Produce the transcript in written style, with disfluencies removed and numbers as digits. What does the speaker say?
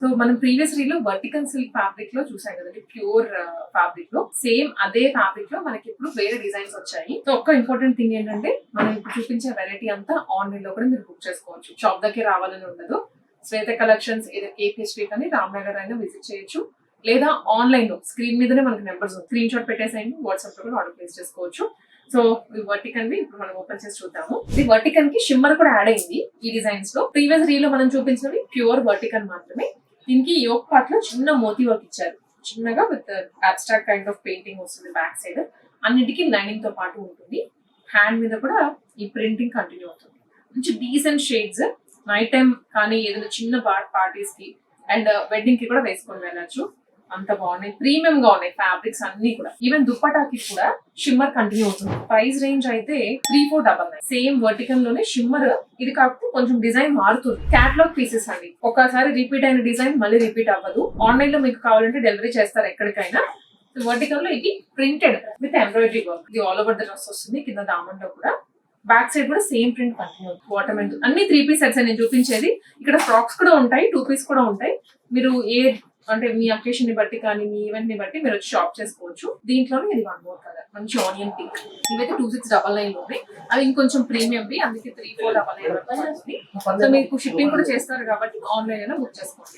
So మనం previous reel లో vertical silk fabric లో చూసాం కదండి, ప్యూర్ ఫ్యాబ్రిక్ లో. సేమ్ అదే ఫ్యాబ్రిక్ లో మనకి ఇప్పుడు వేరే డిజైన్స్ వచ్చాయి. సో ఒక్క ఇంపార్టెంట్ థింగ్ ఏంటంటే మనం ఇప్పుడు చూపించే వెరైటీ అంతా ఆన్లైన్ లో కూడా మీరు బుక్ చేసుకోవచ్చు. షాప్ దగ్గర రావాలని ఉండదు. శ్వేత కలెక్షన్స్ ఏదో కేపీహెచ్పీ కానీ రామ్నగర్ అయినా విజిట్ చేయొచ్చు, లేదా ఆన్లైన్ లో స్క్రీన్ మీదనే మనకి నెంబర్స్ స్క్రీన్ షాట్ పెట్టేసేయండి, వాట్సాప్ లో కూడా ఆర్డర్ ప్లేస్ చేసుకోవచ్చు. సో ఈ వర్టికన్ వి ఇప్పుడు మనం ఓపెన్ చేసి చూద్దాము. ఈ వర్టికన్ కి షిమ్మర్ కూడా యాడ్ అయింది ఈ డిజైన్స్ లో. ప్రీవియస్ రీల్ లో మనం చూపించినవి ప్యూర్ వర్టికన్ మాత్రమే. దీనికి యోక్ పార్ట్ లో చిన్న మోతీ వర్క్ ఇచ్చారు, చిన్నగా with abstract kind of painting వస్తుంది బ్యాక్ సైడ్. అన్నిటికీ లైనింగ్ తో పాటు ఉంటుంది. హ్యాండ్ మీద కూడా ఈ ప్రింటింగ్ కంటిన్యూ అవుతుంది. మంచి డీసెంట్ షేడ్స్. నైట్ టైం కానీ ఏదైనా చిన్న పార్టీస్ కి అండ్ వెడ్డింగ్ కి కూడా వేసుకొని వెళ్ళచ్చు. అంత బాగున్నాయి, ప్రీమియం గా ఉన్నాయి ఫ్యాబ్రిక్స్ అన్ని కూడా. ఈవెన్ దుప్పటాకి కూడా షిమ్మర్ కంటిన్యూ అవుతుంది. ప్రైస్ రేంజ్ అయితే 3499. సేమ్ వర్టికల్ లోనే షిమ్మర్, ఇది కాకపోతే కొంచెం డిజైన్ మారుతుంది. క్యాటలాగ్ పీసెస్ అండి, ఒకసారి రిపీట్ అయిన డిజైన్ మళ్ళీ రిపీట్ అవ్వదు. ఆన్లైన్ లో మీకు కావాలంటే డెలివరీ చేస్తారు ఎక్కడికైనా. వర్టికల్ లో ఇది ప్రింటెడ్ విత్ ఎంబ్రాయిడరీ వర్క్. ఇది ఆల్ ఓవర్ ద డ్రెస్ వస్తుంది, కింద దామన్ లో కూడా. బ్యాక్ సైడ్ కూడా సేమ్ ప్రింట్ కంటిన్యూ. వాటర్మెన్ అన్ని 3 పీస్ సెట్స్ నేను చూపించేది. ఇక్కడ ఫ్రాక్స్ కూడా ఉంటాయి, 2 పీస్ కూడా ఉంటాయి. మీరు ఏ అంటే మీ అకేషన్ ని బట్టి కానీ మీ ఈవెంట్ ని బట్టి మీరు వచ్చి షాప్ చేసుకోవచ్చు. దీంట్లోనే ఇది 1 మోర్ కలర్, మంచి ఆనియన్ పింక్. ఇవైతే 2699 లో ఉన్నాయి. అవి ఇంకొంచెం ప్రీమియం వి, అందుకే 3499 వరకు వస్తుంది. సో మీకు షిప్పింగ్ కూడా చేస్తారు కాబట్టి ఆన్లైన్ అయినా బుక్ చేసుకోండి.